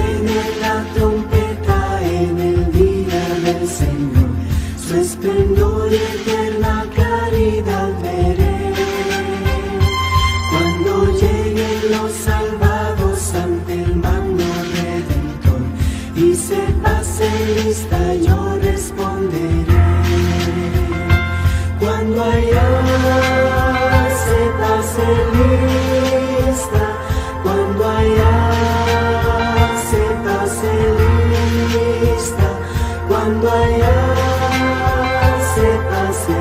suene la trompeta en el día del Señor, su esplendor y eterna claridad veré. Cuando lleguen los salvados ante el magno Redentor y se pase lista, yo responderé. Cuando allá se pase lista, cuando allá se pase lista, cuando allá se pase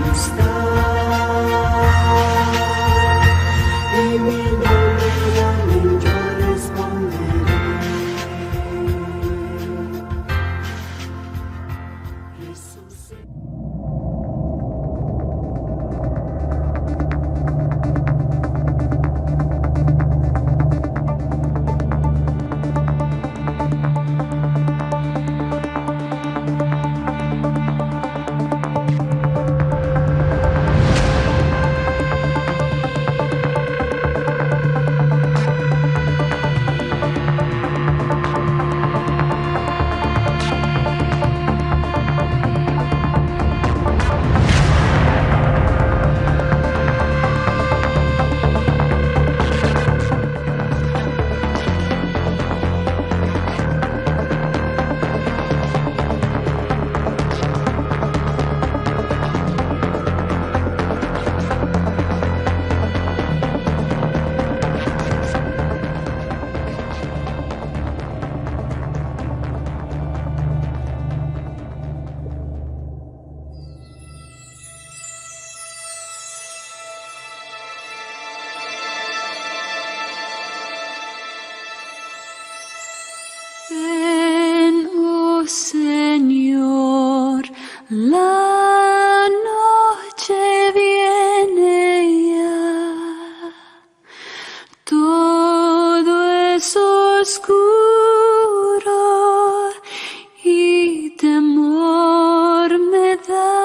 lista, y mi nombre llamen, yo responderé. Resucité. Ven, oh Señor, la noche viene ya, todo es oscuro y temor me da,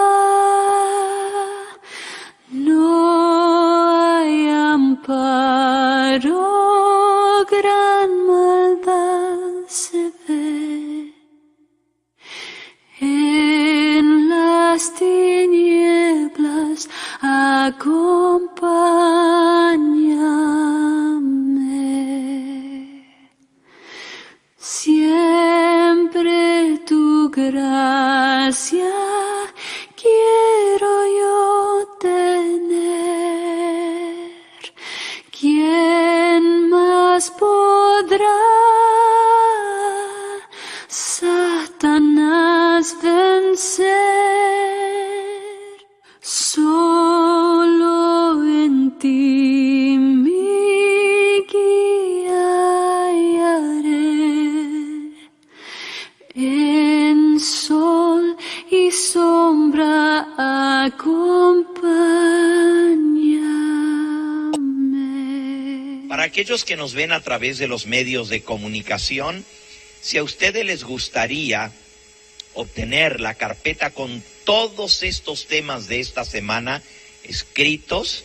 no hay amparo, gran maldad se ve. En las tinieblas acompáñame. Siempre tu gracia quiero yo tener. ¿Quién más podrá Satanás vencer? Solo en ti mi guía hallaré. En sol y sombra acompáñame. Para aquellos que nos ven a través de los medios de comunicación, si a ustedes les gustaría obtener la carpeta con todos estos temas de esta semana escritos,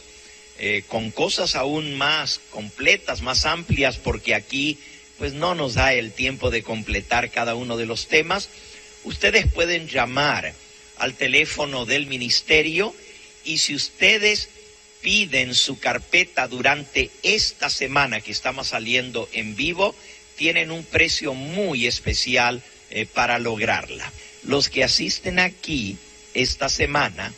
con cosas aún más completas, más amplias, porque aquí pues no nos da el tiempo de completar cada uno de los temas, ustedes pueden llamar al teléfono del ministerio, y si ustedes piden su carpeta durante esta semana que estamos saliendo en vivo, tienen un precio muy especial para lograrla. Los que asisten aquí esta semana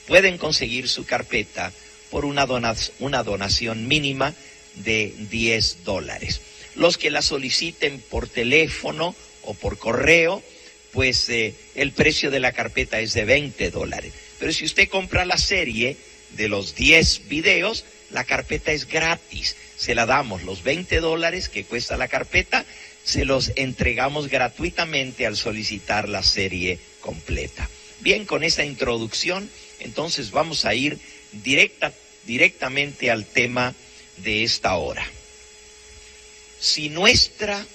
pueden conseguir su carpeta por una donación mínima de $10. Los que la soliciten por teléfono o por correo, pues el precio de la carpeta es de $20. Pero si usted compra la serie de los 10 videos, la carpeta es gratis. Se la damos los $20 que cuesta la carpeta, se los entregamos gratuitamente al solicitar la serie completa. Bien, con esta introducción, entonces vamos a ir directamente al tema de esta hora. Si nuestra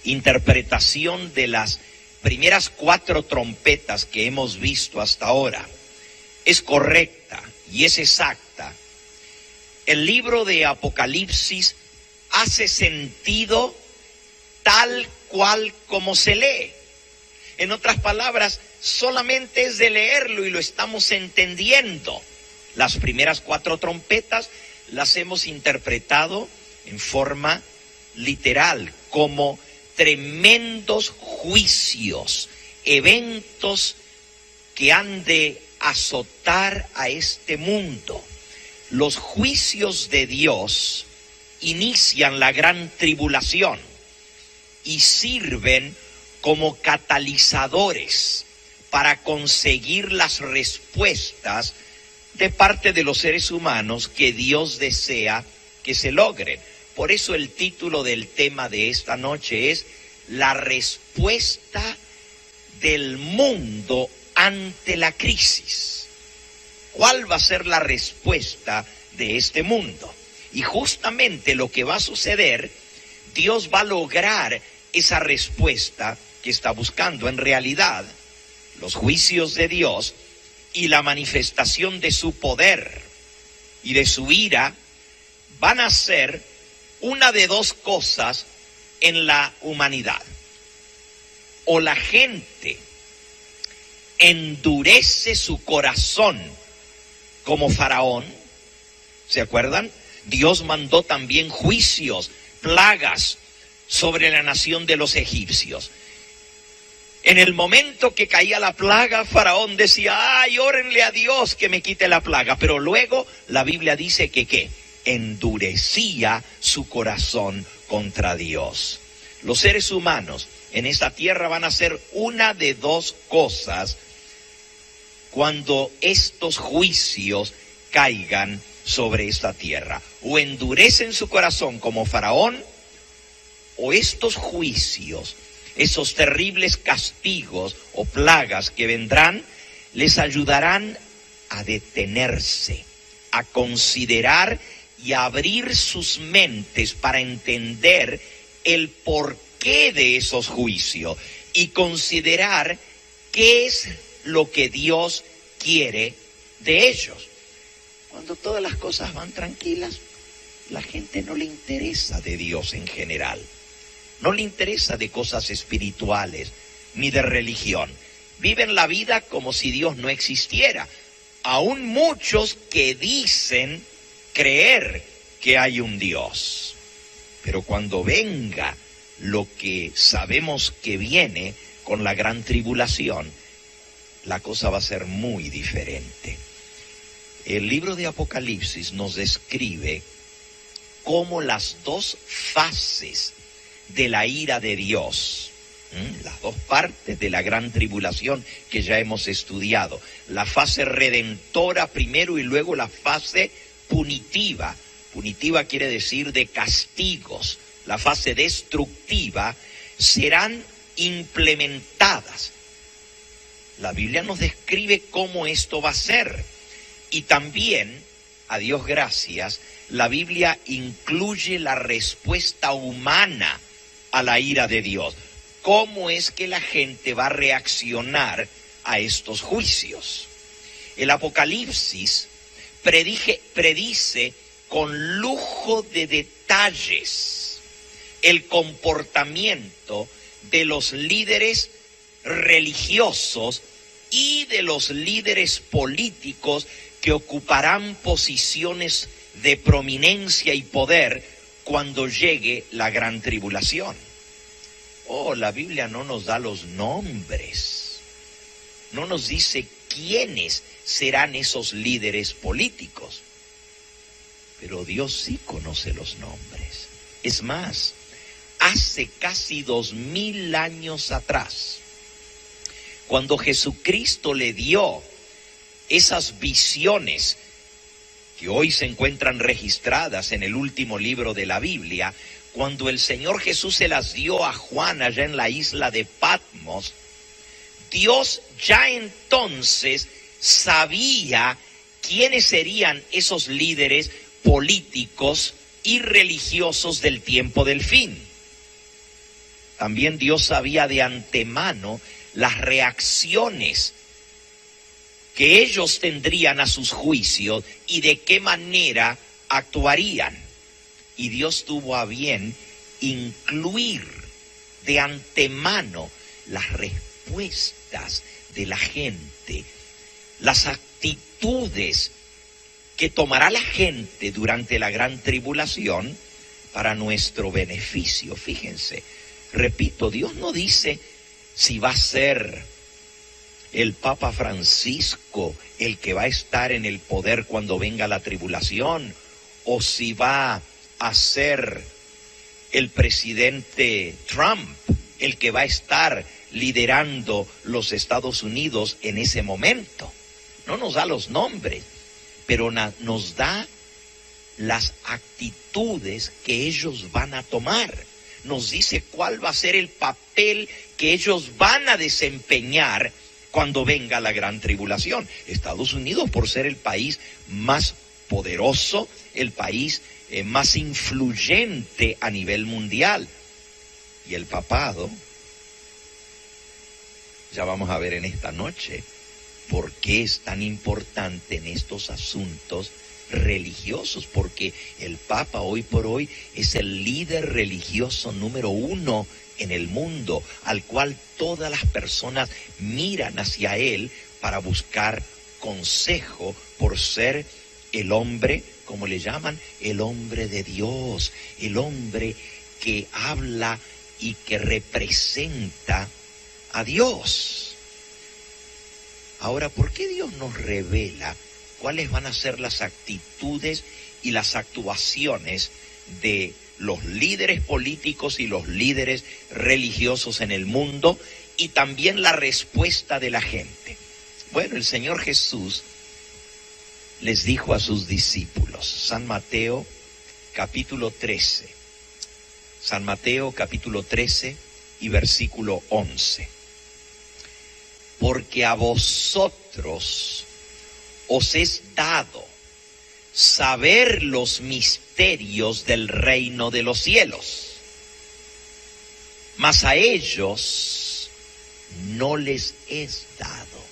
interpretación de las primeras 4 trompetas que hemos visto hasta ahora es correcta y es exacta, el libro de Apocalipsis hace sentido tal cual como se lee. En otras palabras, solamente es de leerlo y lo estamos entendiendo. Las primeras 4 trompetas las hemos interpretado en forma literal, como tremendos juicios, eventos que han de azotar a este mundo. Los juicios de Dios inician la gran tribulación y sirven como catalizadores para conseguir las respuestas de parte de los seres humanos que Dios desea que se logren. Por eso el título del tema de esta noche es La respuesta del mundo ante la crisis. ¿Cuál va a ser la respuesta de este mundo? Y justamente lo que va a suceder, Dios va a lograr esa respuesta que está buscando. En realidad, los juicios de Dios y la manifestación de su poder y de su ira van a ser una de 2 cosas en la humanidad. O la gente endurece su corazón como Faraón. ¿Se acuerdan? Dios mandó también juicios, plagas sobre la nación de los egipcios. En el momento que caía la plaga, Faraón decía, ay, órenle a Dios que me quite la plaga. Pero luego la Biblia dice que ¿qué? Endurecía su corazón contra Dios. Los seres humanos en esta tierra van a hacer una de 2 cosas cuando estos juicios caigan sobre esta tierra. O endurecen su corazón como Faraón, o estos juicios, esos terribles castigos o plagas que vendrán, les ayudarán a detenerse, a considerar y a abrir sus mentes para entender el porqué de esos juicios y considerar qué es lo que Dios quiere de ellos. Cuando todas las cosas van tranquilas, la gente no le interesa de Dios en general. No le interesa de cosas espirituales ni de religión. Viven la vida como si Dios no existiera. Aún muchos que dicen creer que hay un Dios. Pero cuando venga lo que sabemos que viene con la gran tribulación, la cosa va a ser muy diferente. El libro de Apocalipsis nos describe cómo las 2 fases de la ira de Dios, las 2 partes de la gran tribulación que ya hemos estudiado, la fase redentora primero y luego la fase punitiva. Punitiva quiere decir de castigos. La fase destructiva serán implementadas. La Biblia nos describe cómo esto va a ser. Y también, a Dios gracias, la Biblia incluye la respuesta humana a la ira de Dios. ¿Cómo es que la gente va a reaccionar a estos juicios? El Apocalipsis predice con lujo de detalles el comportamiento de los líderes religiosos y de los líderes políticos que ocuparán posiciones de prominencia y poder cuando llegue la gran tribulación. Oh, la Biblia no nos da los nombres, no nos dice quiénes serán esos líderes políticos, pero Dios sí conoce los nombres. Es más, hace casi 2000 años atrás, cuando Jesucristo le dio esas visiones que hoy se encuentran registradas en el último libro de la Biblia, cuando el Señor Jesús se las dio a Juan allá en la isla de Patmos, Dios ya entonces sabía quiénes serían esos líderes políticos y religiosos del tiempo del fin. También Dios sabía de antemano las reacciones que ellos tendrían a sus juicios y de qué manera actuarían. Y Dios tuvo a bien incluir de antemano las respuestas de la gente, las actitudes que tomará la gente durante la gran tribulación para nuestro beneficio. Fíjense, repito, Dios no dice si va a ser el Papa Francisco el que va a estar en el poder cuando venga la tribulación, o si va a ser el presidente Trump el que va a estar liderando los Estados Unidos en ese momento. No nos da los nombres, pero nos da las actitudes que ellos van a tomar. Nos dice cuál va a ser el papel que ellos van a desempeñar cuando venga la gran tribulación. Estados Unidos, por ser el país más poderoso, el país más influyente a nivel mundial. Y el papado, ya vamos a ver en esta noche por qué es tan importante en estos asuntos religiosos, porque el Papa hoy por hoy es el líder religioso número 1 en el mundo, al cual todas las personas miran hacia él para buscar consejo por ser el hombre, como le llaman, el hombre de Dios, el hombre que habla y que representa a Dios. Ahora, ¿por qué Dios nos revela cuáles van a ser las actitudes y las actuaciones de los líderes políticos y los líderes religiosos en el mundo, y también la respuesta de la gente? Bueno, el Señor Jesús les dijo a sus discípulos, San Mateo capítulo 13, San Mateo capítulo 13 y versículo 11. Porque a vosotros os es dado saber los misterios del reino de los cielos, mas a ellos no les es dado.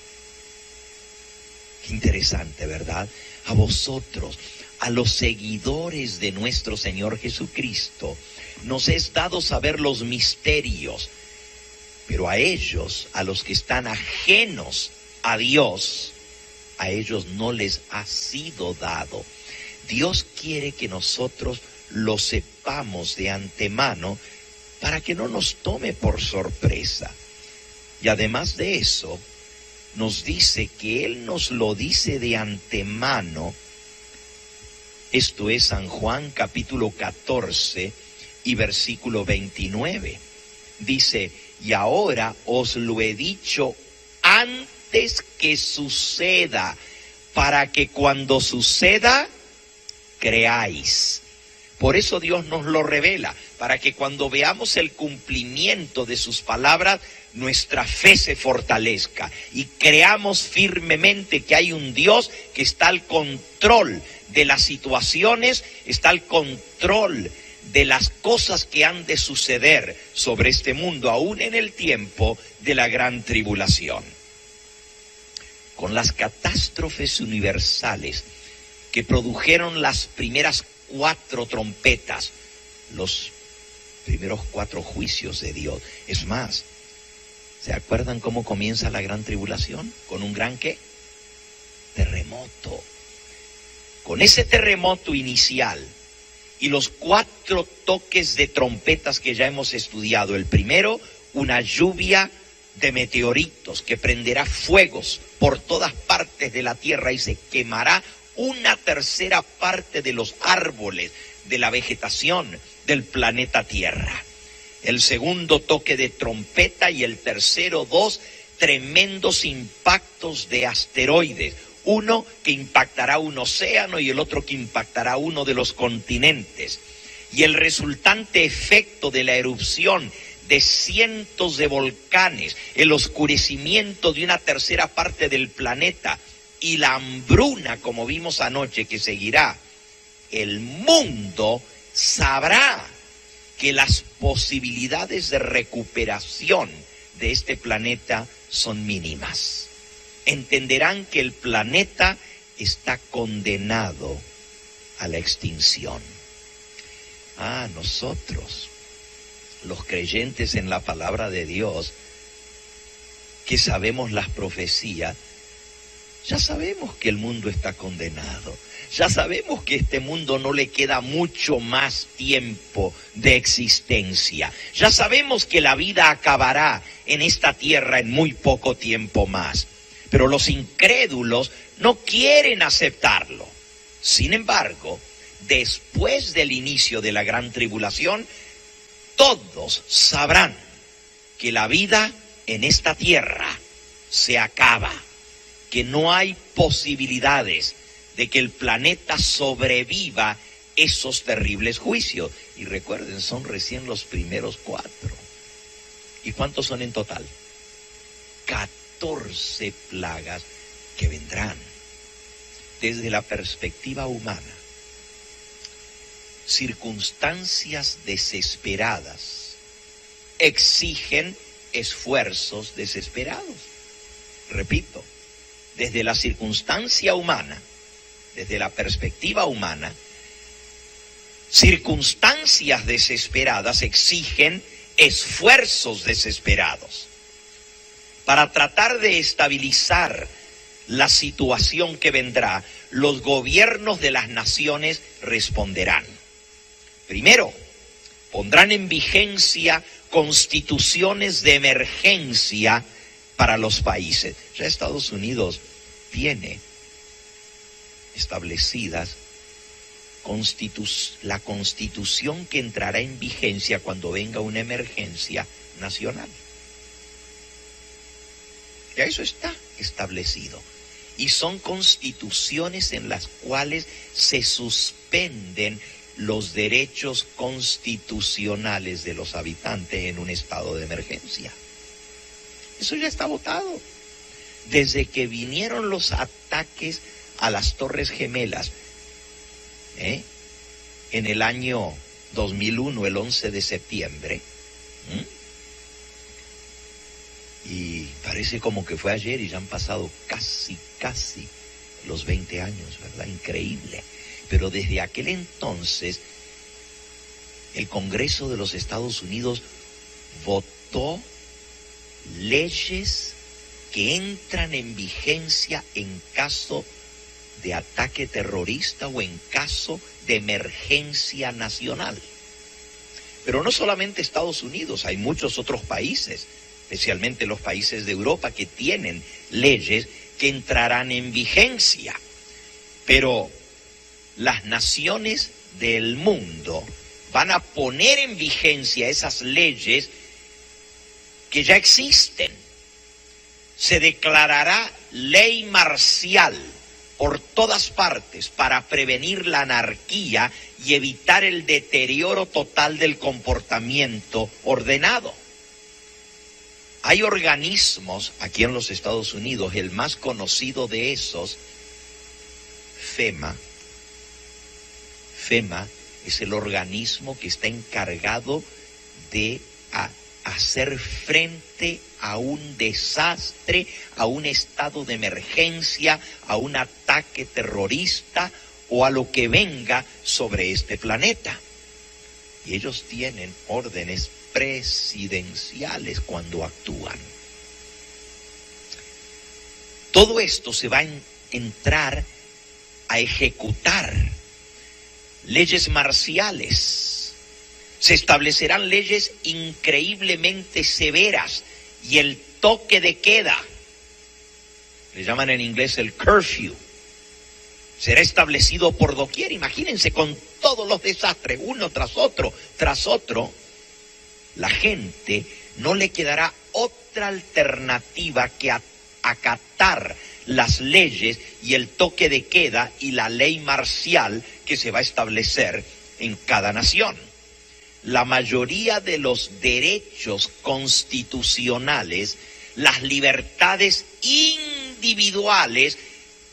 Qué interesante, ¿verdad? A vosotros, a los seguidores de nuestro Señor Jesucristo, nos es dado saber los misterios, pero a ellos, a los que están ajenos a Dios, a ellos no les ha sido dado. Dios quiere que nosotros lo sepamos de antemano para que no nos tome por sorpresa. Y además de eso, nos dice que Él nos lo dice de antemano. Esto es San Juan capítulo 14 y versículo 29. Dice, y ahora os lo he dicho antes que suceda, para que cuando suceda, creáis. Por eso Dios nos lo revela, para que cuando veamos el cumplimiento de sus palabras, nuestra fe se fortalezca y creamos firmemente que hay un Dios que está al control de las situaciones, está al control de las cosas que han de suceder sobre este mundo, aún en el tiempo de la gran tribulación. Con las catástrofes universales que produjeron las primeras 4 trompetas, los primeros 4 juicios de Dios. Es más, ¿se acuerdan cómo comienza la gran tribulación? Con un gran ¿qué? Terremoto. Con ese terremoto inicial y los 4 toques de trompetas que ya hemos estudiado. El primero, una lluvia de meteoritos que prenderá fuegos por todas partes de la tierra y se quemará 1/3 parte de los árboles, de la vegetación del planeta Tierra. El segundo, toque de trompeta, y el tercero, 2 tremendos impactos de asteroides. Uno que impactará un océano y el otro que impactará uno de los continentes. Y el resultante efecto de la erupción de cientos de volcanes, el oscurecimiento de 1/3 parte del planeta y la hambruna, como vimos anoche, que seguirá. El mundo sabrá que las posibilidades de recuperación de este planeta son mínimas. Entenderán que el planeta está condenado a la extinción. Nosotros los creyentes en la palabra de Dios, que sabemos las profecías, ya sabemos que el mundo está condenado. Ya sabemos que a este mundo no le queda mucho más tiempo de existencia. Ya sabemos que la vida acabará en esta tierra en muy poco tiempo más. Pero los incrédulos no quieren aceptarlo. Sin embargo, después del inicio de la gran tribulación, todos sabrán que la vida en esta tierra se acaba, que no hay posibilidades de que el planeta sobreviva esos terribles juicios. Y recuerden, son recién los primeros 4. ¿Y cuántos son en total? 14 plagas que vendrán. Desde la perspectiva humana, circunstancias desesperadas exigen esfuerzos desesperados. Repito, desde la circunstancia humana, desde la perspectiva humana, circunstancias desesperadas exigen esfuerzos desesperados. Para tratar de estabilizar la situación que vendrá, los gobiernos de las naciones responderán. Primero, pondrán en vigencia constituciones de emergencia para los países. Ya Estados Unidos tiene establecidas la constitución que entrará en vigencia cuando venga una emergencia nacional. Ya eso está establecido. Y son constituciones en las cuales se suspenden los derechos constitucionales de los habitantes en un estado de emergencia. Eso ya está votado. Desde que vinieron los ataques a las Torres Gemelas, en el año 2001, el 11 de septiembre, y parece como que fue ayer y ya han pasado casi los 20 años, ¿verdad? Increíble. Pero desde aquel entonces, el Congreso de los Estados Unidos votó leyes que entran en vigencia en caso de ataque terrorista o en caso de emergencia nacional. Pero no solamente Estados Unidos, hay muchos otros países, especialmente los países de Europa, que tienen leyes que entrarán en vigencia. Pero las naciones del mundo van a poner en vigencia esas leyes que ya existen. Se declarará ley marcial por todas partes para prevenir la anarquía y evitar el deterioro total del comportamiento ordenado. Hay organismos aquí en los Estados Unidos, el más conocido de esos, FEMA. FEMA es el organismo que está encargado de hacer frente a un desastre, a un estado de emergencia, a un ataque terrorista o a lo que venga sobre este planeta. Y ellos tienen órdenes presidenciales cuando actúan. Todo esto se va a entrar a ejecutar. Leyes marciales. Se establecerán leyes increíblemente severas y el toque de queda, le llaman en inglés el curfew, será establecido por doquier. Imagínense, con todos los desastres, uno tras otro, la gente no le quedará otra alternativa que acatar las leyes y el toque de queda y la ley marcial que se va a establecer en cada nación. La mayoría de los derechos constitucionales, las libertades individuales,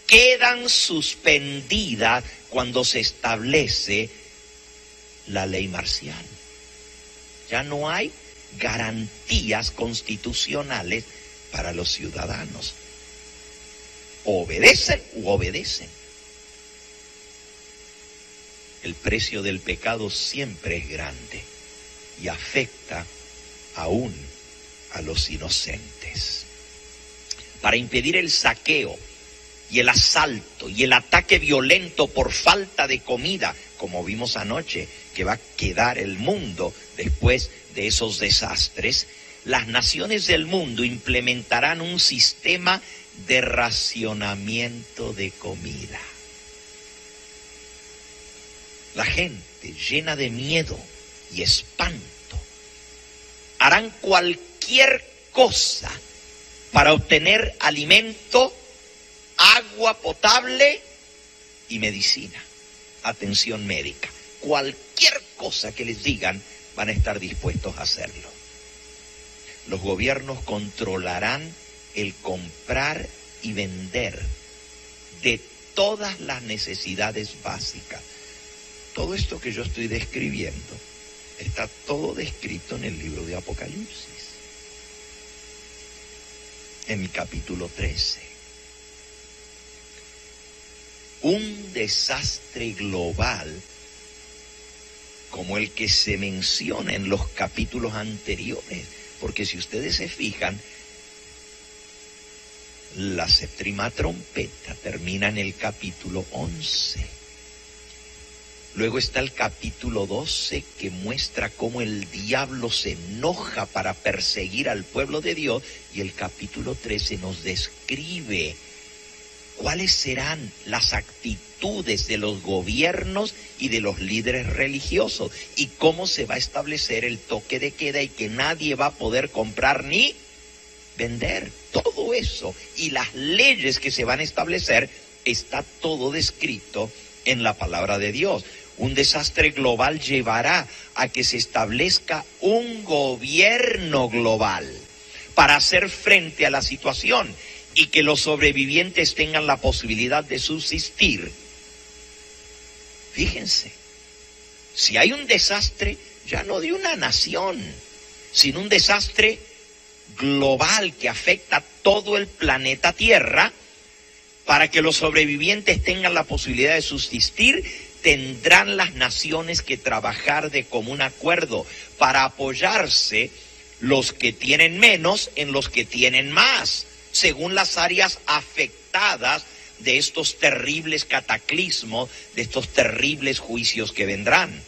quedan suspendidas cuando se establece la ley marcial. Ya no hay garantías constitucionales para los ciudadanos. O obedecen u obedecen. El precio del pecado siempre es grande. y afecta aún a los inocentes. Para impedir el saqueo y el asalto y el ataque violento por falta de comida, como vimos anoche, que va a quedar el mundo después de esos desastres, las naciones del mundo implementarán un sistema de racionamiento de comida. La gente, llena de miedo y espanto, harán cualquier cosa para obtener alimento, agua potable y medicina, atención médica. Cualquier cosa que les digan, van a estar dispuestos a hacerlo. Los gobiernos controlarán el comprar y vender de todas las necesidades básicas. Todo esto que yo estoy describiendo está todo descrito en el libro de Apocalipsis, en mi capítulo 13. Un desastre global como el que se menciona en los capítulos anteriores, porque si ustedes se fijan, la séptima trompeta termina en el capítulo 11. Luego está el capítulo 12 que muestra cómo el diablo se enoja para perseguir al pueblo de Dios, y el capítulo 13 nos describe cuáles serán las actitudes de los gobiernos y de los líderes religiosos y cómo se va a establecer el toque de queda y que nadie va a poder comprar ni vender. Todo eso y las leyes que se van a establecer está todo descrito en la palabra de Dios. Un desastre global llevará a que se establezca un gobierno global para hacer frente a la situación y que los sobrevivientes tengan la posibilidad de subsistir. Fíjense, si hay un desastre, ya no de una nación, sino un desastre global que afecta a todo el planeta Tierra, para que los sobrevivientes tengan la posibilidad de subsistir, tendrán las naciones que trabajar de común acuerdo para apoyarse los que tienen menos en los que tienen más, según las áreas afectadas de estos terribles cataclismos, de estos terribles juicios que vendrán.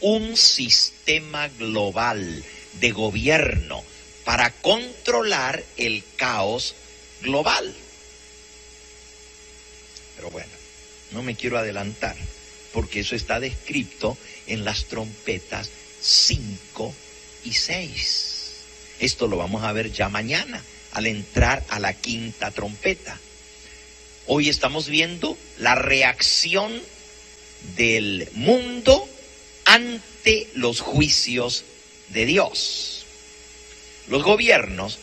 Un sistema global de gobierno para controlar el caos global. Pero bueno, no me quiero adelantar, porque eso está descrito en las trompetas 5 y 6. Esto lo vamos a ver ya mañana, al entrar a la quinta trompeta. Hoy estamos viendo la reacción del mundo ante los juicios de Dios. Los gobiernos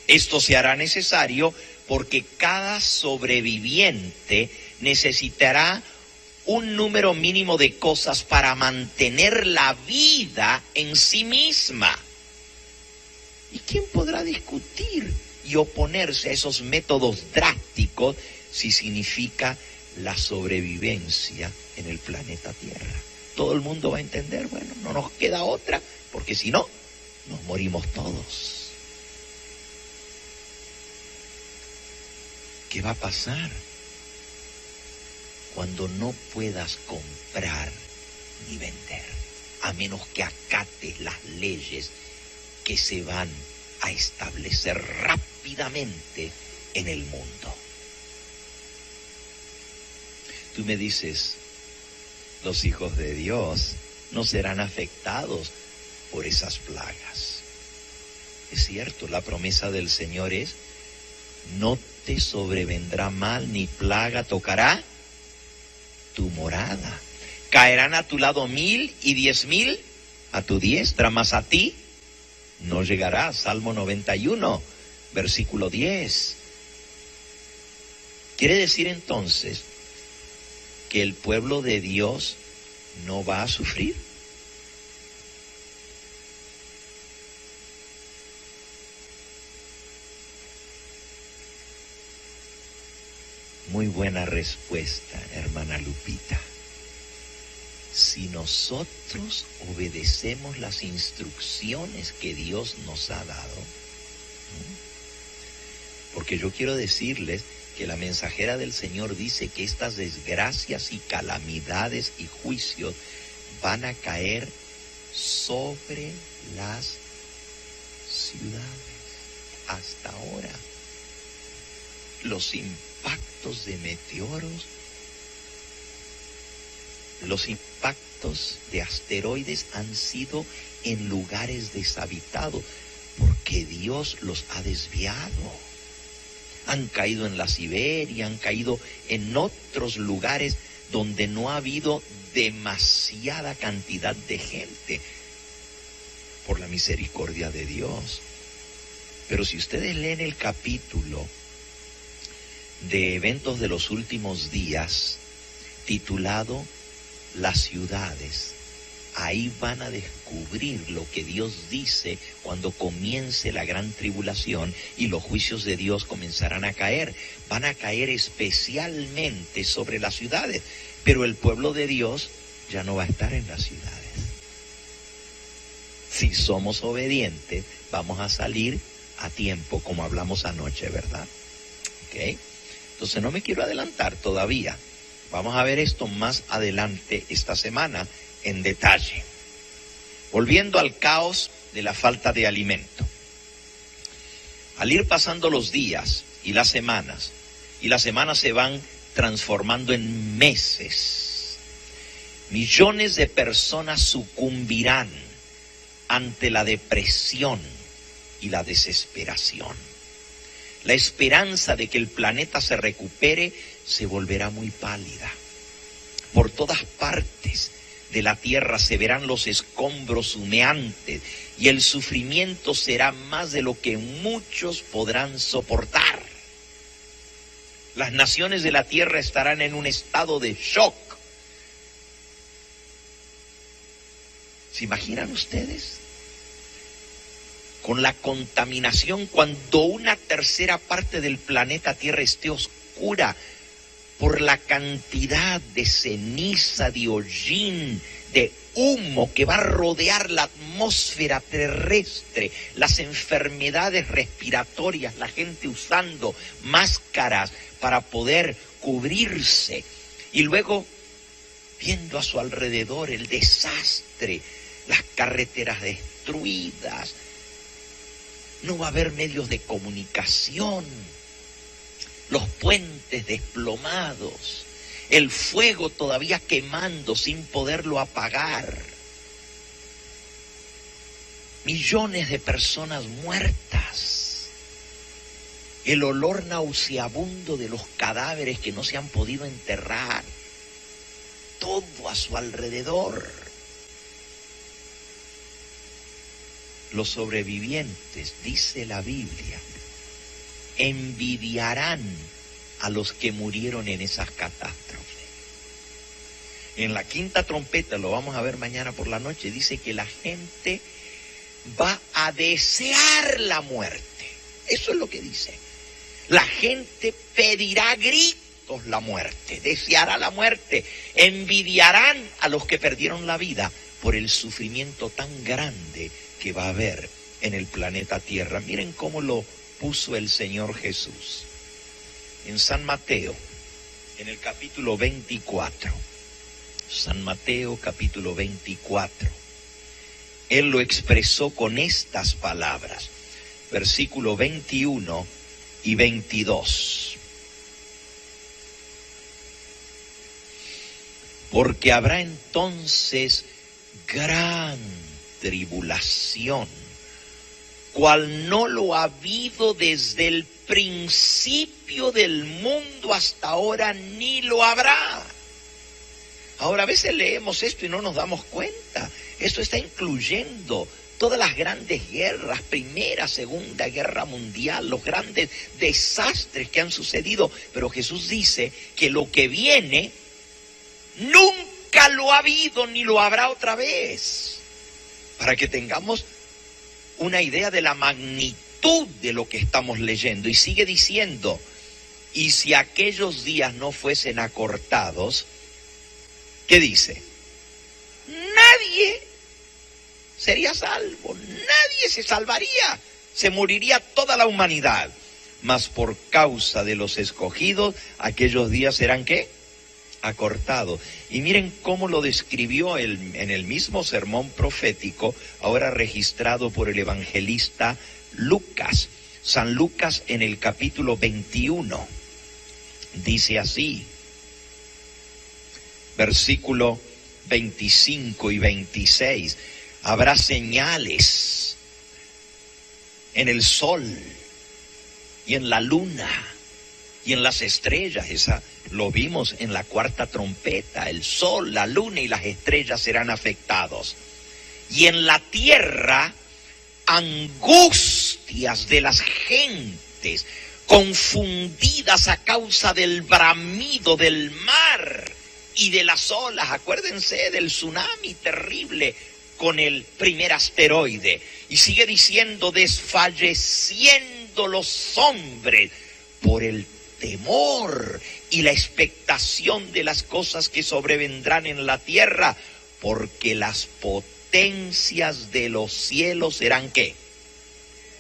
esto se hará necesario porque cada sobreviviente necesitará un número mínimo de cosas para mantener la vida en sí misma. ¿Y quién podrá discutir y oponerse a esos métodos drásticos si significa la sobrevivencia en el planeta Tierra? Todo el mundo va a entender, bueno, no nos queda otra, porque si no, nos morimos todos. ¿Qué va a pasar cuando no puedas comprar ni vender, a menos que acates las leyes que se van a establecer rápidamente en el mundo? Tú me dices, los hijos de Dios no serán afectados por esas plagas. Es cierto, la promesa del Señor es: no te sobrevendrá mal ni plaga tocará tu morada. Caerán a tu lado 1000 y 10,000 a tu diestra, mas a ti no llegará. Salmo 91, versículo 10. Quiere decir entonces que el pueblo de Dios no va a sufrir. Muy buena respuesta, hermana Lupita. Si nosotros obedecemos las instrucciones que Dios nos ha dado, porque yo quiero decirles que la mensajera del Señor dice que estas desgracias y calamidades y juicios van a caer sobre las ciudades. Hasta ahora, los impactos de meteoros, los impactos de asteroides han sido en lugares deshabitados, porque Dios los ha desviado. Han caído en la Siberia, han caído en otros lugares donde no ha habido demasiada cantidad de gente, por la misericordia de Dios. Pero si ustedes leen el capítulo de eventos de los últimos días, titulado Las ciudades, ahí van a descubrir lo que Dios dice cuando comience la gran tribulación y los juicios de Dios comenzarán a caer. Van a caer especialmente sobre las ciudades, pero el pueblo de Dios ya no va a estar en las ciudades. Si somos obedientes, vamos a salir a tiempo, como hablamos anoche, ¿verdad? ¿Ok? Entonces no me quiero adelantar todavía. Vamos a ver esto más adelante esta semana en detalle. Volviendo al caos de la falta de alimento. Al ir pasando los días y las semanas se van transformando en meses, millones de personas sucumbirán ante la depresión y la desesperación. La esperanza de que el planeta se recupere se volverá muy pálida. Por todas partes de la tierra se verán los escombros humeantes y el sufrimiento será más de lo que muchos podrán soportar. Las naciones de la tierra estarán en un estado de shock. ¿Se imaginan ustedes? Con la contaminación, cuando una tercera parte del planeta Tierra esté oscura por la cantidad de ceniza, de hollín, de humo que va a rodear la atmósfera terrestre, las enfermedades respiratorias, la gente usando máscaras para poder cubrirse, y luego viendo a su alrededor el desastre, las carreteras destruidas, no va a haber medios de comunicación, los puentes desplomados, el fuego todavía quemando sin poderlo apagar, millones de personas muertas, el olor nauseabundo de los cadáveres que no se han podido enterrar, todo a su alrededor. Los sobrevivientes, dice la Biblia, envidiarán a los que murieron en esas catástrofes. En la quinta trompeta, lo vamos a ver mañana por la noche, dice que la gente va a desear la muerte. Eso es lo que dice. La gente pedirá a gritos la muerte, deseará la muerte, envidiarán a los que perdieron la vida por el sufrimiento tan grande que va a haber en el planeta Tierra. Miren cómo lo puso el Señor Jesús en San Mateo, en el capítulo 24. San Mateo, capítulo 24. Él lo expresó con estas palabras, versículo 21 y 22. Porque habrá entonces gran tribulación, cual no lo ha habido desde el principio del mundo hasta ahora, ni lo habrá. Ahora, a veces leemos esto y no nos damos cuenta. Esto está incluyendo todas las grandes guerras, Primera, Segunda Guerra Mundial, los grandes desastres que han sucedido. Pero Jesús dice que lo que viene nunca lo ha habido ni lo habrá otra vez. Para que tengamos una idea de la magnitud de lo que estamos leyendo. Y sigue diciendo, Y si aquellos días no fuesen acortados, ¿qué dice? Nadie sería salvo, nadie se salvaría, se moriría toda la humanidad. Mas por causa de los escogidos, aquellos días serán ¿qué? Acortados. Y miren cómo lo describió en el mismo sermón profético, ahora registrado por el evangelista Lucas. San Lucas en el capítulo 21, dice así, versículo 25 y 26, habrá señales en el sol y en la luna y en las estrellas. Esa lo vimos en la cuarta trompeta. El sol, la luna y las estrellas serán afectados. Y en la tierra, angustias de las gentes, confundidas a causa del bramido del mar y de las olas. Acuérdense del tsunami terrible con el primer asteroide. Y sigue diciendo, desfalleciendo los hombres por el temor y la expectación de las cosas que sobrevendrán en la tierra, porque las potencias de los cielos serán ¿qué?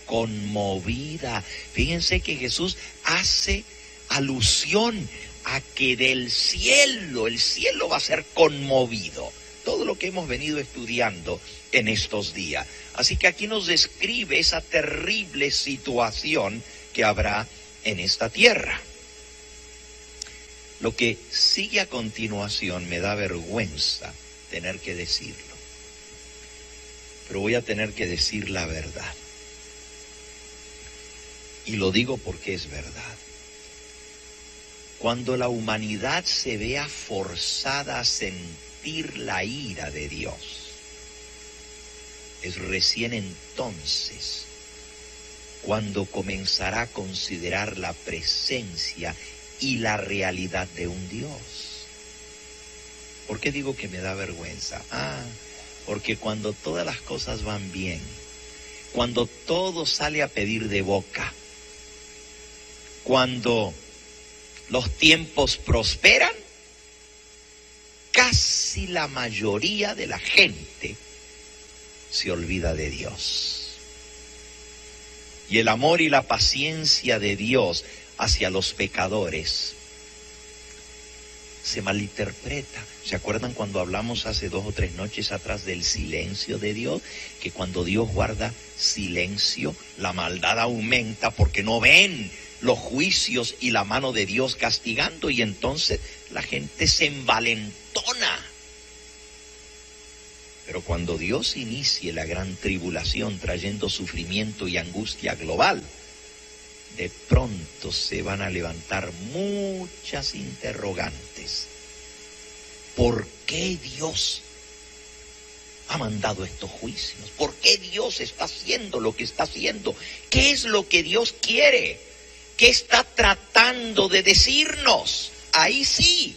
Conmovidas. Fíjense que Jesús hace alusión a que del cielo, el cielo va a ser conmovido. Todo lo que hemos venido estudiando en estos días. Así que aquí nos describe esa terrible situación que habrá en esta tierra. Lo que sigue a continuación me da vergüenza tener que decirlo, pero voy a tener que decir la verdad. Y lo digo porque es verdad. Cuando la humanidad se vea forzada a sentir la ira de Dios, es recién entonces cuando comenzará a considerar la presencia y la realidad de un Dios. ¿Por qué digo que me da vergüenza? Porque cuando todas las cosas van bien, cuando todo sale a pedir de boca, cuando los tiempos prosperan, casi la mayoría de la gente se olvida de Dios. Y el amor y la paciencia de Dios hacia los pecadores se malinterpreta. ¿Se acuerdan cuando hablamos hace 2 o 3 noches atrás del silencio de Dios? Que cuando Dios guarda silencio, la maldad aumenta porque no ven los juicios y la mano de Dios castigando, y entonces la gente se envalentona. Pero cuando Dios inicie la gran tribulación trayendo sufrimiento y angustia global, de pronto se van a levantar muchas interrogantes. ¿Por qué Dios ha mandado estos juicios? ¿Por qué Dios está haciendo lo que está haciendo? ¿Qué es lo que Dios quiere? ¿Qué está tratando de decirnos? Ahí sí,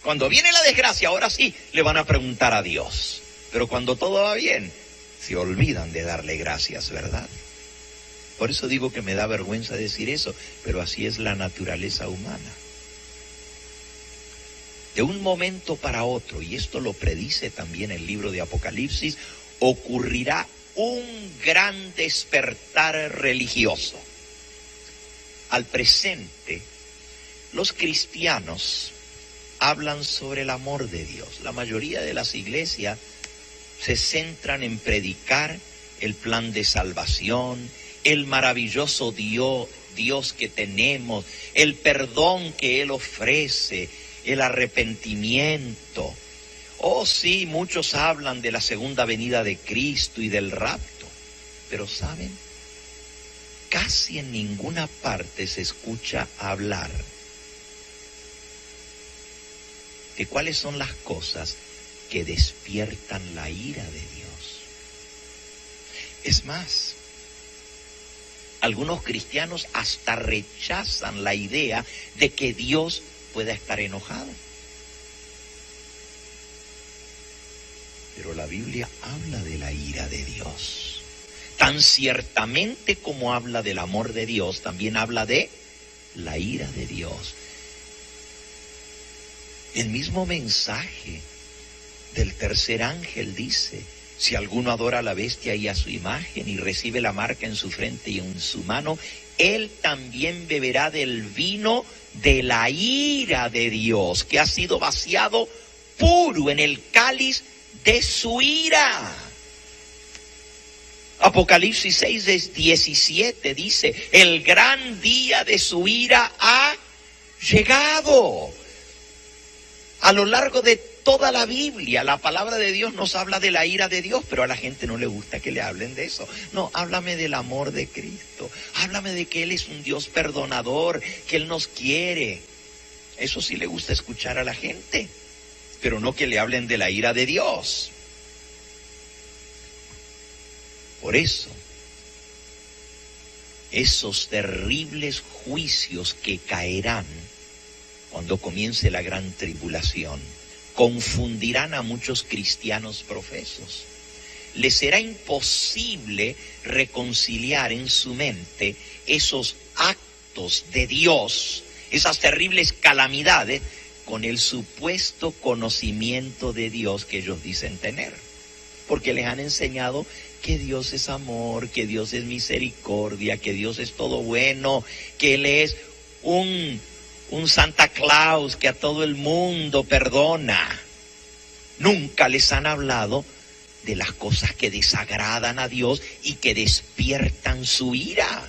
cuando viene la desgracia, ahora sí le van a preguntar a Dios. Pero cuando todo va bien, se olvidan de darle gracias, ¿verdad? Por eso digo que me da vergüenza decir eso, pero así es la naturaleza humana. De un momento para otro, y esto lo predice también el libro de Apocalipsis, ocurrirá un gran despertar religioso. Al presente, los cristianos hablan sobre el amor de Dios. La mayoría de las iglesias se centran en predicar el plan de salvación, el maravilloso Dios que tenemos, el perdón que Él ofrece, el arrepentimiento. Oh sí, muchos hablan de la segunda venida de Cristo y del rapto, pero ¿saben? Casi en ninguna parte se escucha hablar de cuáles son las cosas que despiertan la ira de Dios. Es más, algunos cristianos hasta rechazan la idea de que Dios pueda estar enojado. Pero la Biblia habla de la ira de Dios. Tan ciertamente como habla del amor de Dios, también habla de la ira de Dios. El mismo mensaje del tercer ángel dice: si alguno adora a la bestia y a su imagen y recibe la marca en su frente y en su mano, él también beberá del vino de la ira de Dios, que ha sido vaciado puro en el cáliz de su ira. Apocalipsis 6:17 dice: el gran día de su ira ha llegado. A lo largo de toda la Biblia, la palabra de Dios nos habla de la ira de Dios, pero a la gente no le gusta que le hablen de eso. No, háblame del amor de Cristo. Háblame de que Él es un Dios perdonador, que Él nos quiere. Eso sí le gusta escuchar a la gente, pero no que le hablen de la ira de Dios. Por eso, esos terribles juicios que caerán cuando comience la gran tribulación confundirán a muchos cristianos profesos. Les será imposible reconciliar en su mente esos actos de Dios, esas terribles calamidades, con el supuesto conocimiento de Dios que ellos dicen tener. Porque les han enseñado que Dios es amor, que Dios es misericordia, que Dios es todo bueno, que Él es un Santa Claus que a todo el mundo perdona. Nunca les han hablado de las cosas que desagradan a Dios y que despiertan su ira.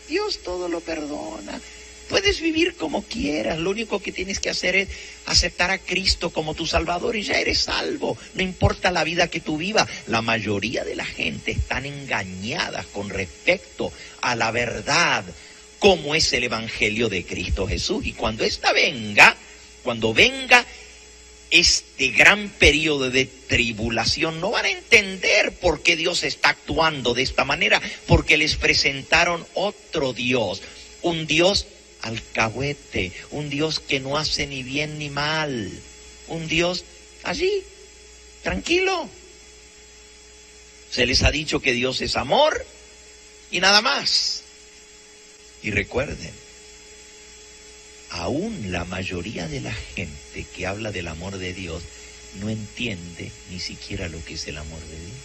Dios todo lo perdona. Puedes vivir como quieras, lo único que tienes que hacer es aceptar a Cristo como tu Salvador y ya eres salvo. No importa la vida que tú vivas. La mayoría de la gente están engañadas con respecto a la verdad, como es el Evangelio de Cristo Jesús. Y cuando venga este gran periodo de tribulación, no van a entender por qué Dios está actuando de esta manera, porque les presentaron otro Dios, un Dios alcahuete, un Dios que no hace ni bien ni mal, un Dios allí, tranquilo. Se les ha dicho que Dios es amor y nada más. Y recuerden, aún la mayoría de la gente que habla del amor de Dios no entiende ni siquiera lo que es el amor de Dios.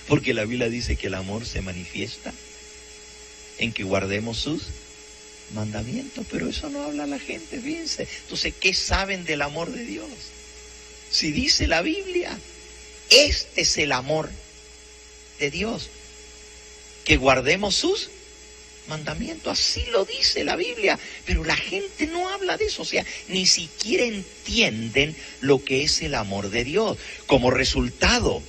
Porque la Biblia dice que el amor se manifiesta en que guardemos sus mandamientos, pero eso no habla la gente, fíjense. Entonces, ¿qué saben del amor de Dios? Si dice la Biblia, este es el amor de Dios, que guardemos sus mandamientos, así lo dice la Biblia, pero la gente no habla de eso, o sea, ni siquiera entienden lo que es el amor de Dios. Como resultado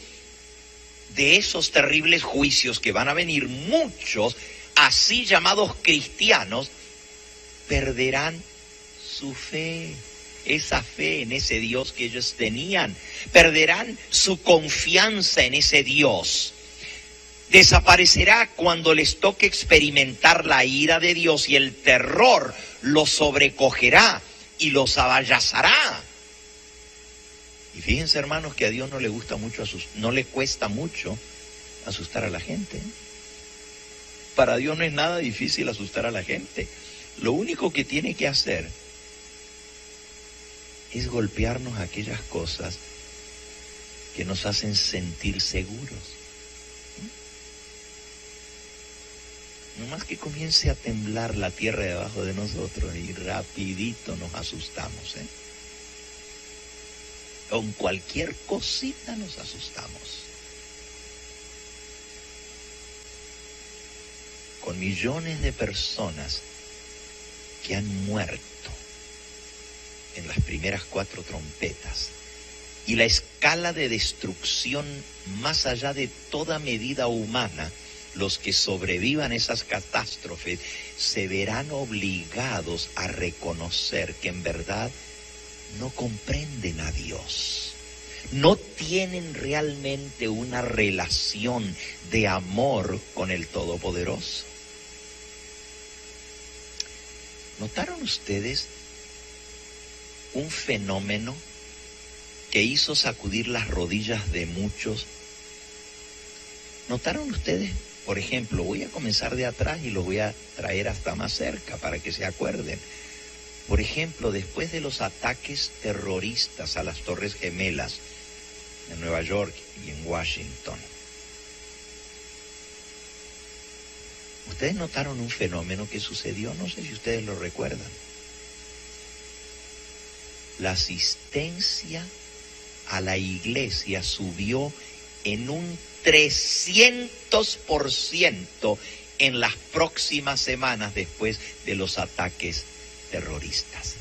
de esos terribles juicios que van a venir, muchos así llamados cristianos perderán su fe, esa fe en ese Dios que ellos tenían, perderán su confianza en ese Dios. Desaparecerá cuando les toque experimentar la ira de Dios y el terror los sobrecogerá y los avallazará. Y fíjense, hermanos, que a Dios no le gusta mucho no le cuesta mucho asustar a la gente. Para Dios no es nada difícil asustar a la gente. Lo único que tiene que hacer es golpearnos aquellas cosas que nos hacen sentir seguros. No más que comience a temblar la tierra debajo de nosotros y rapidito nos asustamos, Con cualquier cosita nos asustamos. Con millones de personas que han muerto en las primeras 4 trompetas y la escala de destrucción más allá de toda medida humana, los que sobrevivan esas catástrofes se verán obligados a reconocer que en verdad no comprenden a Dios, no tienen realmente una relación de amor con el Todopoderoso. ¿Notaron ustedes un fenómeno que hizo sacudir las rodillas de muchos? ¿Notaron ustedes Por ejemplo, voy a comenzar de atrás y los voy a traer hasta más cerca para que se acuerden. Por ejemplo, después de los ataques terroristas a las Torres Gemelas en Nueva York y en Washington, ustedes notaron un fenómeno que sucedió, no sé si ustedes lo recuerdan. La asistencia a la iglesia subió en un 300% en las próximas semanas después de los ataques terroristas.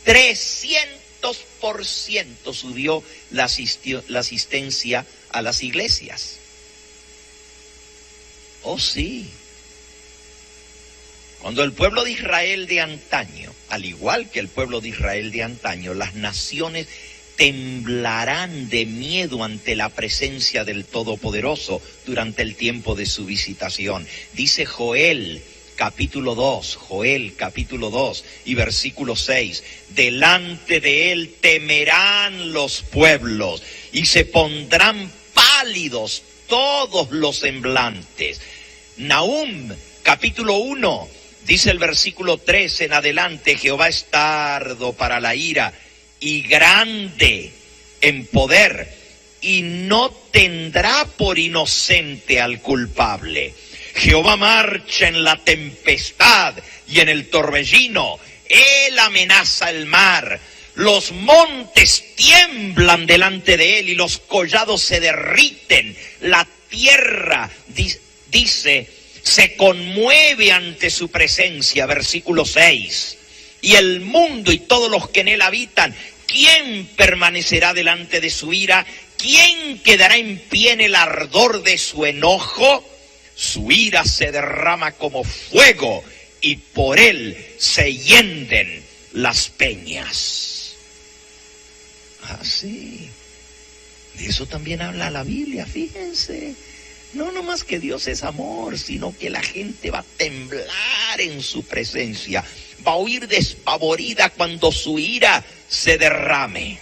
300% subió la asistencia a las iglesias. Oh, sí. Cuando el pueblo de Israel de antaño, al igual que el pueblo de Israel de antaño, las naciones temblarán de miedo ante la presencia del Todopoderoso durante el tiempo de su visitación. Dice Joel capítulo 2 y versículo 6, delante de él temerán los pueblos y se pondrán pálidos todos los semblantes. Nahum capítulo 1, dice el versículo 3 en adelante, Jehová es tardo para la ira y grande en poder, y no tendrá por inocente al culpable. Jehová marcha en la tempestad y en el torbellino, él amenaza el mar, los montes tiemblan delante de él y los collados se derriten, la tierra, dice, se conmueve ante su presencia, versículo 6, y el mundo y todos los que en él habitan, ¿quién permanecerá delante de su ira? ¿Quién quedará en pie en el ardor de su enojo? Su ira se derrama como fuego y por él se hienden las peñas. Ah, sí. De eso también habla la Biblia, fíjense. No nomás que Dios es amor, sino que la gente va a temblar en su presencia. Va a huir despavorida cuando su ira se derrame.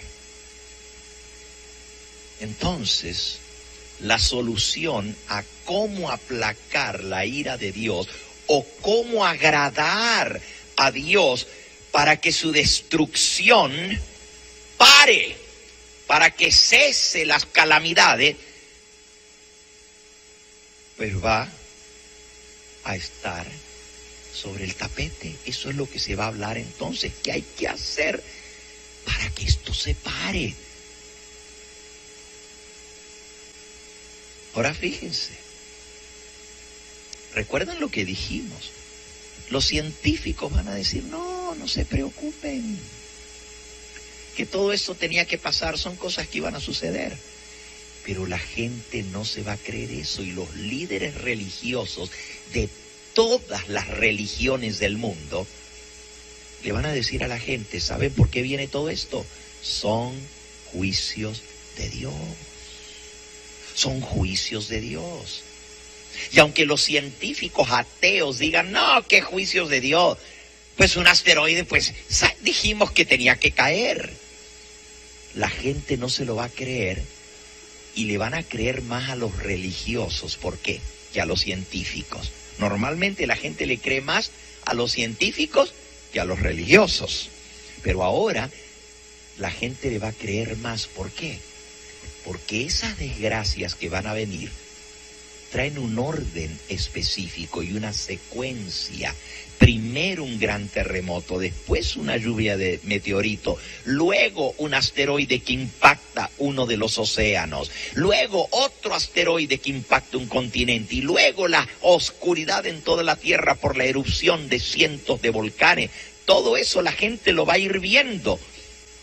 Entonces, la solución a cómo aplacar la ira de Dios o cómo agradar a Dios para que su destrucción pare, para que cese las calamidades, pues va a estar sobre el tapete. Eso es lo que se va a hablar entonces. ¿Qué hay que hacer para que esto se pare? Ahora fíjense, ¿recuerdan lo que dijimos? Los científicos van a decir, no se preocupen, que todo esto tenía que pasar, son cosas que iban a suceder. Pero la gente no se va a creer eso, y los líderes religiosos de todas las religiones del mundo le van a decir a la gente, ¿saben por qué viene todo esto? Son juicios de Dios. Son juicios de Dios. Y aunque los científicos ateos digan, no, ¿qué juicios de Dios? Pues un asteroide, pues dijimos que tenía que caer. La gente no se lo va a creer y le van a creer más a los religiosos. ¿Por qué? Que a los científicos. Normalmente la gente le cree más a los científicos que a los religiosos. Pero ahora la gente le va a creer más. ¿Por qué? Porque esas desgracias que van a venir traen un orden específico y una secuencia. Primero un gran terremoto, después una lluvia de meteorito, luego un asteroide que impacta uno de los océanos, luego otro asteroide que impacta un continente, y luego la oscuridad en toda la tierra por la erupción de cientos de volcanes. Todo eso la gente lo va a ir viendo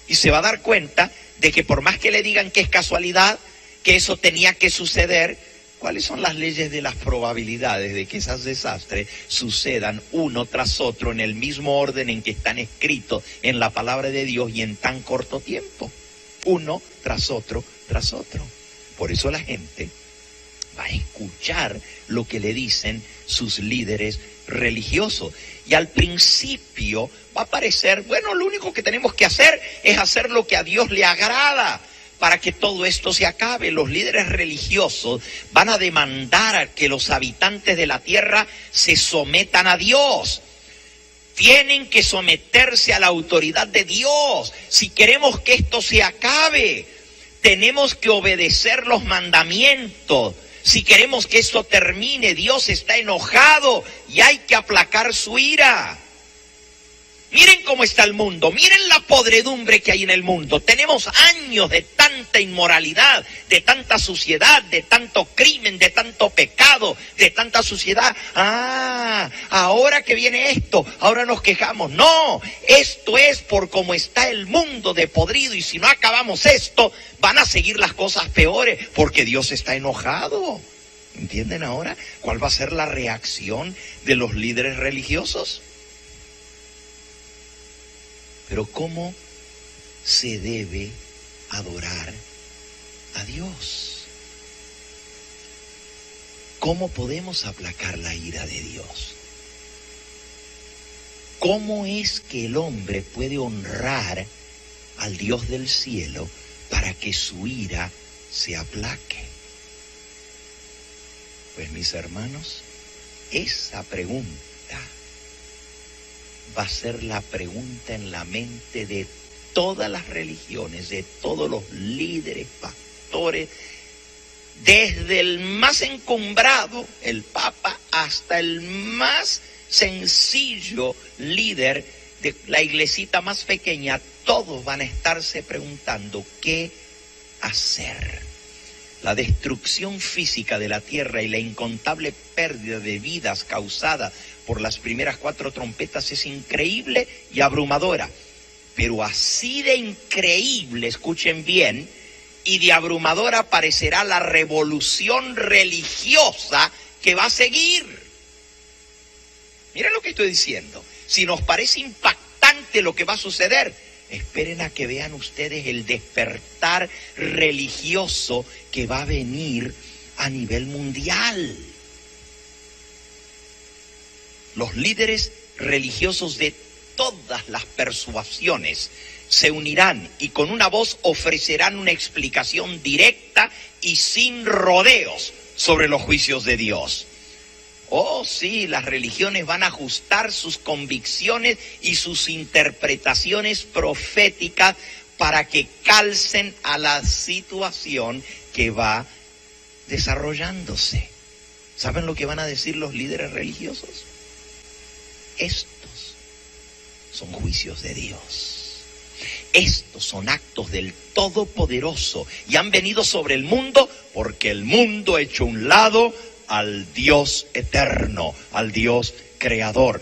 y se va a dar cuenta de que por más que le digan que es casualidad, que eso tenía que suceder, ¿cuáles son las leyes de las probabilidades de que esos desastres sucedan uno tras otro en el mismo orden en que están escritos en la palabra de Dios y en tan corto tiempo? Uno tras otro, tras otro. Por eso la gente va a escuchar lo que le dicen sus líderes religiosos. Y al principio va a parecer, bueno, lo único que tenemos que hacer es hacer lo que a Dios le agrada. para que todo esto se acabe. Los líderes religiosos van a demandar a que los habitantes de la tierra se sometan a Dios. Tienen que someterse a la autoridad de Dios. Si queremos que esto se acabe, tenemos que obedecer los mandamientos. Si queremos que esto termine, Dios está enojado y hay que aplacar su ira. Miren cómo está el mundo, miren la podredumbre que hay en el mundo. Tenemos años de tanta inmoralidad, de tanta suciedad, de tanto crimen, de tanto pecado, de tanta suciedad. Ahora que viene esto, ahora nos quejamos. No, esto es por cómo está el mundo de podrido, y si no acabamos esto, van a seguir las cosas peores, porque Dios está enojado. ¿Entienden ahora cuál va a ser la reacción de los líderes religiosos? Pero ¿cómo se debe adorar a Dios? ¿Cómo podemos aplacar la ira de Dios? ¿Cómo es que el hombre puede honrar al Dios del cielo para que su ira se aplaque? Pues mis hermanos, esa pregunta va a ser la pregunta en la mente de todas las religiones, de todos los líderes, pastores, desde el más encumbrado, el Papa, hasta el más sencillo líder de la iglesita más pequeña. Todos van a estarse preguntando qué hacer. La destrucción física de la tierra y la incontable pérdida de vidas causada por las primeras 4 trompetas es increíble y abrumadora. Pero así de increíble, escuchen bien, y de abrumadora parecerá la revolución religiosa que va a seguir. Miren lo que estoy diciendo. Si nos parece impactante lo que va a suceder, esperen a que vean ustedes el despertar religioso que va a venir a nivel mundial. Los líderes religiosos de todas las persuasiones se unirán y con una voz ofrecerán una explicación directa y sin rodeos sobre los juicios de Dios. Oh, sí, las religiones van a ajustar sus convicciones y sus interpretaciones proféticas para que calcen a la situación que va desarrollándose. ¿Saben lo que van a decir los líderes religiosos? Estos son juicios de Dios. Estos son actos del Todopoderoso y han venido sobre el mundo porque el mundo ha hecho un lado al Dios eterno, al Dios creador.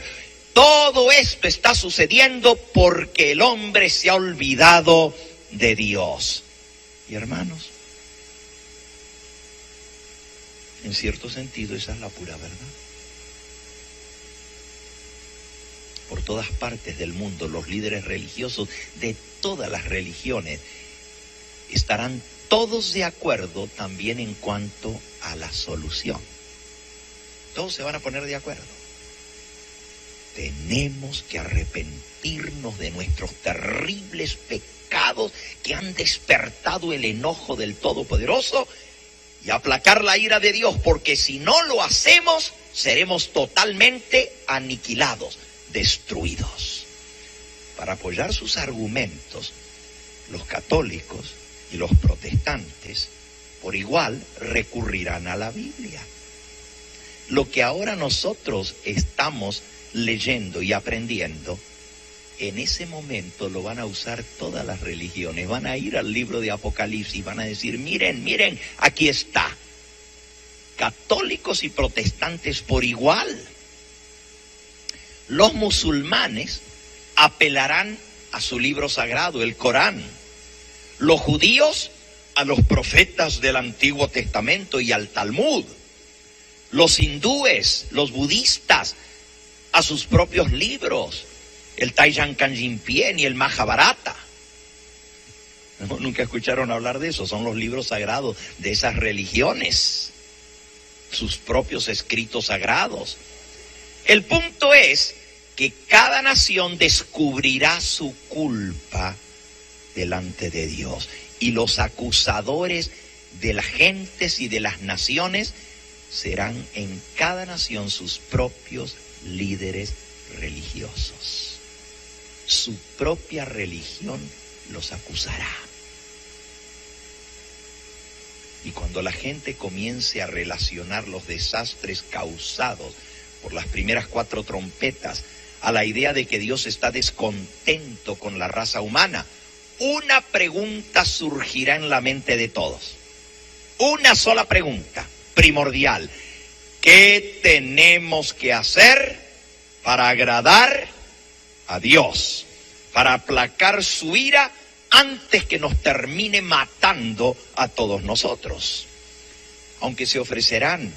Todo esto está sucediendo porque el hombre se ha olvidado de Dios. Y hermanos, en cierto sentido esa es la pura verdad. Por todas partes del mundo, los líderes religiosos de todas las religiones estarán todos de acuerdo también en cuanto a la solución. Todos se van a poner de acuerdo. Tenemos que arrepentirnos de nuestros terribles pecados que han despertado el enojo del Todopoderoso y aplacar la ira de Dios, porque si no lo hacemos, seremos totalmente aniquilados, destruidos. Para apoyar sus argumentos, los católicos y los protestantes por igual recurrirán a la Biblia. Lo que ahora nosotros estamos leyendo y aprendiendo, en ese momento lo van a usar todas las religiones. Van a ir al libro de Apocalipsis y van a decir, miren, miren, aquí está. Católicos y protestantes por igual. Los musulmanes apelarán a su libro sagrado, el Corán. Los judíos a los profetas del Antiguo Testamento y al Talmud. Los hindúes, los budistas, a sus propios libros, el Taiyan Kanjinpien y el Mahabharata. No, nunca escucharon hablar de eso, son los libros sagrados de esas religiones, sus propios escritos sagrados. El punto es que cada nación descubrirá su culpa delante de Dios y los acusadores de las gentes y de las naciones serán en cada nación sus propios líderes religiosos. Su propia religión los acusará. Y cuando la gente comience a relacionar los desastres causados por las primeras 4 trompetas a la idea de que Dios está descontento con la raza humana, una pregunta surgirá en la mente de todos. Una sola pregunta, primordial. ¿Qué tenemos que hacer para agradar a Dios? Para aplacar su ira antes que nos termine matando a todos nosotros. Aunque se ofrecerán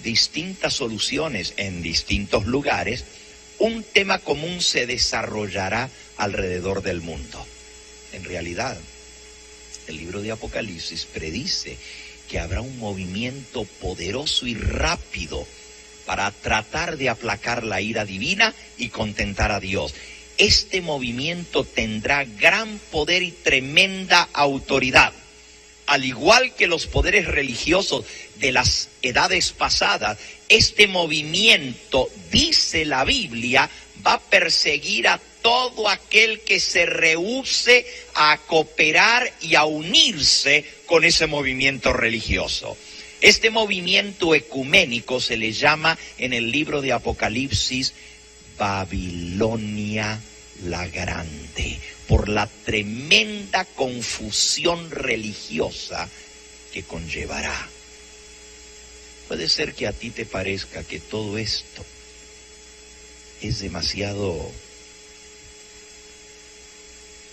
distintas soluciones en distintos lugares, un tema común se desarrollará alrededor del mundo. En realidad, el libro de Apocalipsis predice que habrá un movimiento poderoso y rápido para tratar de aplacar la ira divina y contentar a Dios. Este movimiento tendrá gran poder y tremenda autoridad. Al igual que los poderes religiosos de las edades pasadas, este movimiento, dice la Biblia, va a perseguir a todo aquel que se rehúse a cooperar y a unirse con ese movimiento religioso. Este movimiento ecuménico se le llama en el libro de Apocalipsis Babilonia la Grande, por la tremenda confusión religiosa que conllevará. Puede ser que a ti te parezca que todo esto es demasiado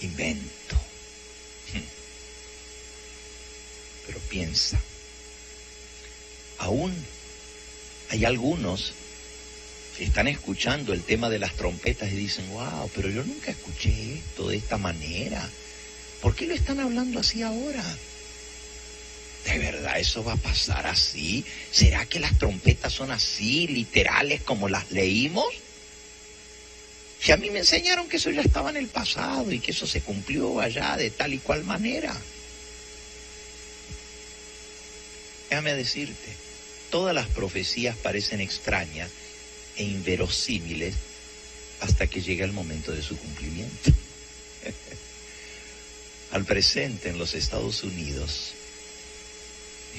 invento. Pero piensa, aún hay algunos que están escuchando el tema de las trompetas y dicen, wow, pero yo nunca escuché esto de esta manera. ¿Por qué lo están hablando así ahora? ¿De verdad eso va a pasar así? ¿Será que las trompetas son así, literales, como las leímos? Si a mí me enseñaron que eso ya estaba en el pasado y que eso se cumplió allá de tal y cual manera. Déjame decirte, todas las profecías parecen extrañas e inverosímiles hasta que llega el momento de su cumplimiento. Al presente en los Estados Unidos,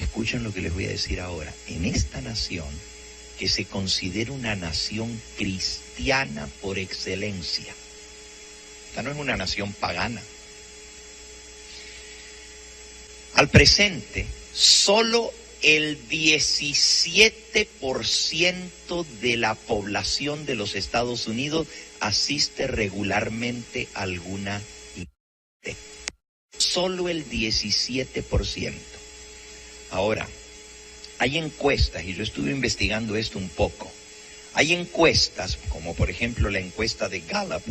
escuchen lo que les voy a decir ahora, en esta nación que se considera una nación cristiana por excelencia, esta no es una nación pagana, al presente solo el 17% de la población de los Estados Unidos asiste regularmente a alguna iglesia. Solo el 17%. Ahora, hay encuestas, y yo estuve investigando esto un poco. Hay encuestas, como por ejemplo la encuesta de Gallup,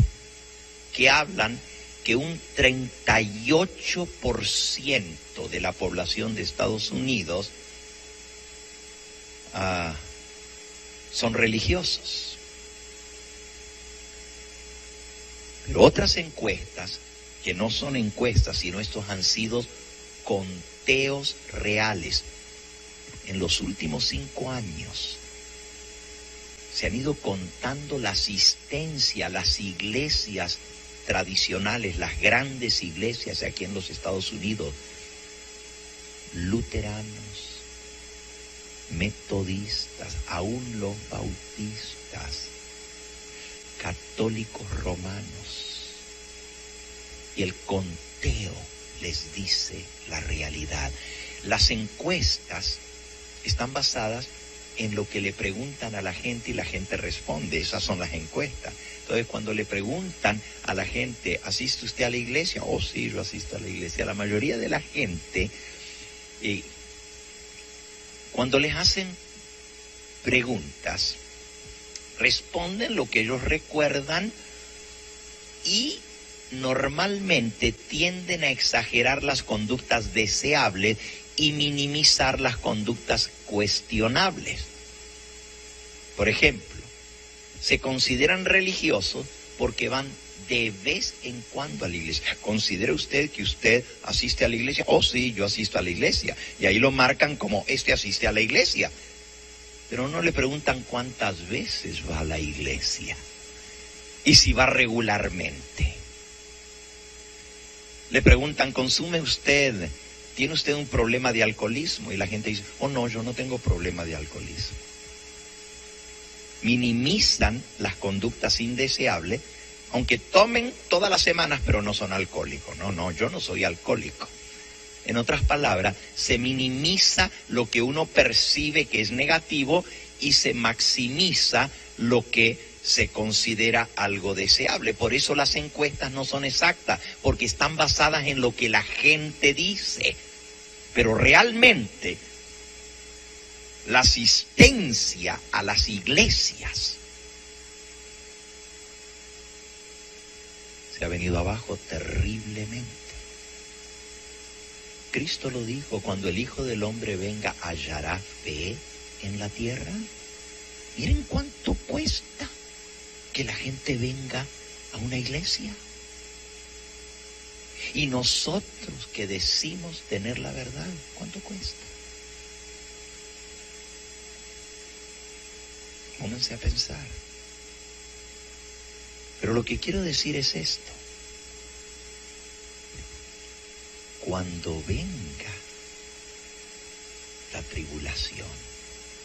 que hablan que un 38% de la población de Estados Unidos son religiosos. Pero otras encuestas, que no son encuestas, sino estos han sido conteos reales. En los últimos 5 años se han ido contando la asistencia a las iglesias tradicionales, las grandes iglesias aquí en los Estados Unidos, luteranos, metodistas, aún los bautistas, católicos romanos, y el conteo les dice la realidad. Las encuestas están basadas en lo que le preguntan a la gente y la gente responde. Esas son las encuestas. Entonces, cuando le preguntan a la gente, ¿asiste usted a la iglesia? Oh, sí, yo asisto a la iglesia. La mayoría de la gente, cuando les hacen preguntas, responden lo que ellos recuerdan y normalmente tienden a exagerar las conductas deseables y minimizar las conductas cuestionables. Por ejemplo, se consideran religiosos porque van de vez en cuando a la iglesia. ¿Considera usted que usted asiste a la iglesia? Oh, sí, yo asisto a la iglesia. Y ahí lo marcan como asiste a la iglesia. Pero no le preguntan cuántas veces va a la iglesia y si va regularmente. Le preguntan, ¿consume usted? ¿Tiene usted un problema de alcoholismo? Y la gente dice, oh no, yo no tengo problema de alcoholismo. Minimizan las conductas indeseables, aunque tomen todas las semanas, pero no son alcohólicos. No, yo no soy alcohólico. En otras palabras, se minimiza lo que uno percibe que es negativo y se maximiza lo que se considera algo deseable. Por eso las encuestas no son exactas, porque están basadas en lo que la gente dice. Pero realmente, la asistencia a las iglesias se ha venido abajo terriblemente. Cristo lo dijo, cuando el Hijo del Hombre venga, ¿hallará fe en la tierra? Miren cuánto cuesta que la gente venga a una iglesia. Y nosotros que decimos tener la verdad, ¿cuánto cuesta? Pónganse a pensar. Pero lo que quiero decir es esto. Cuando venga la tribulación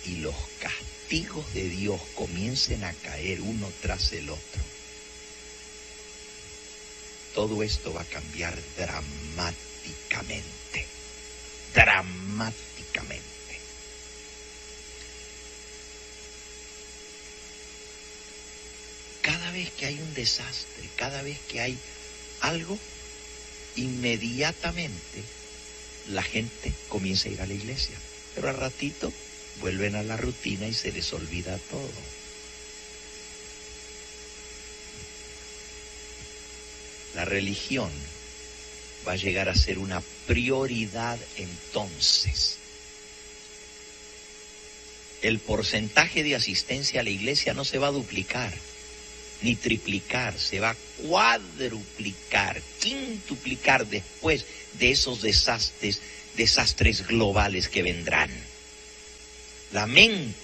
y los castigos de Dios comiencen a caer uno tras el otro, todo esto va a cambiar dramáticamente. Dramáticamente. Cada vez que hay un desastre, cada vez que hay algo, inmediatamente la gente comienza a ir a la iglesia. Pero al ratito vuelven a la rutina y se les olvida todo. La religión va a llegar a ser una prioridad entonces. El porcentaje de asistencia a la iglesia no se va a duplicar ni triplicar, se va a cuadruplicar, quintuplicar después de esos desastres globales que vendrán. La mente,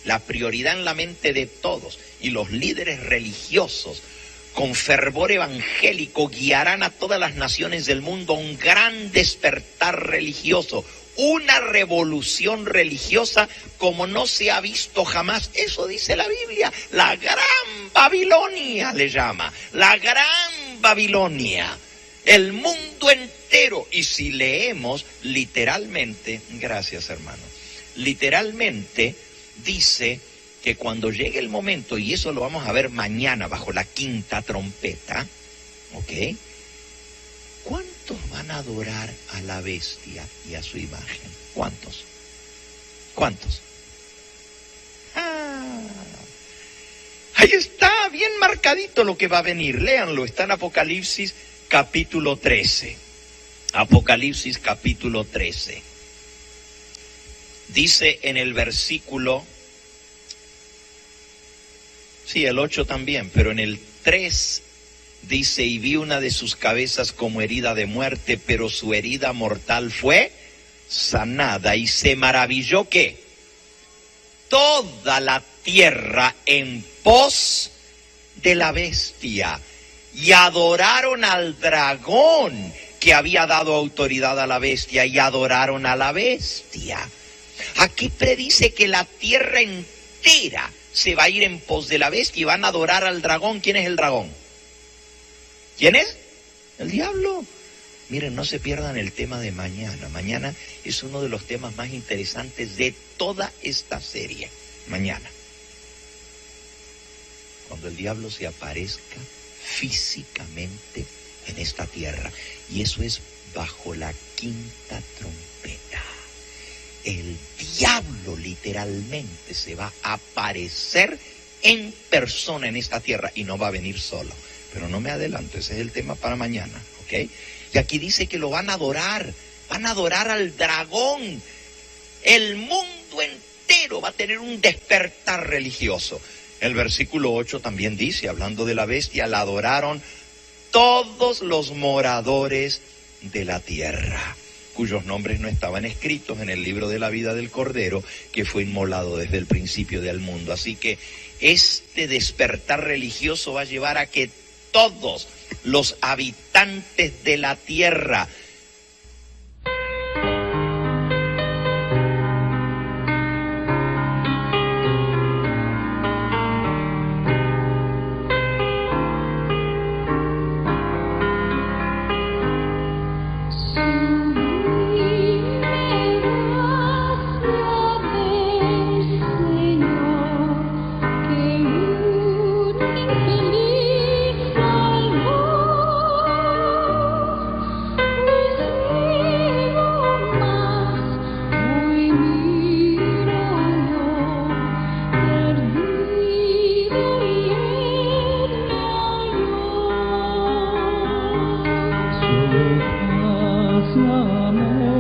la prioridad en la mente de todos y los líderes religiosos con fervor evangélico guiarán a todas las naciones del mundo a un gran despertar religioso, una revolución religiosa como no se ha visto jamás. Eso dice la Biblia. La gran Babilonia le llama. La gran Babilonia. El mundo entero. Y si leemos literalmente, gracias hermano, literalmente dice que cuando llegue el momento, y eso lo vamos a ver mañana bajo la quinta trompeta, ¿ok? ¿Cuántos van a adorar a la bestia y a su imagen? ¿Cuántos? ¿Cuántos? Ahí está, bien marcadito lo que va a venir. Léanlo, está en Apocalipsis capítulo 13. Apocalipsis capítulo 13. Dice en el versículo, sí, el 8 también, pero en el 3 dice, y vi una de sus cabezas como herida de muerte, pero su herida mortal fue sanada, y se maravilló que toda la tierra en pos de la bestia, y adoraron al dragón que había dado autoridad a la bestia, y adoraron a la bestia. Aquí predice que la tierra entera se va a ir en pos de la bestia y van a adorar al dragón. ¿Quién es el dragón? ¿Quién es? El diablo. Miren, no se pierdan el tema de mañana. Mañana es uno de los temas más interesantes de toda esta serie. Mañana. Cuando el diablo se aparezca físicamente en esta tierra. Y eso es bajo la quinta trompeta. El diablo literalmente se va a aparecer en persona en esta tierra y no va a venir solo. Pero no me adelanto, ese es el tema para mañana, ¿ok? Y aquí dice que lo van a adorar al dragón. El mundo entero va a tener un despertar religioso. El versículo 8 también dice, hablando de la bestia, la adoraron todos los moradores de la tierra, cuyos nombres no estaban escritos en el libro de la vida del Cordero, que fue inmolado desde el principio del mundo. Así que este despertar religioso va a llevar a que todos los habitantes de la tierra Amor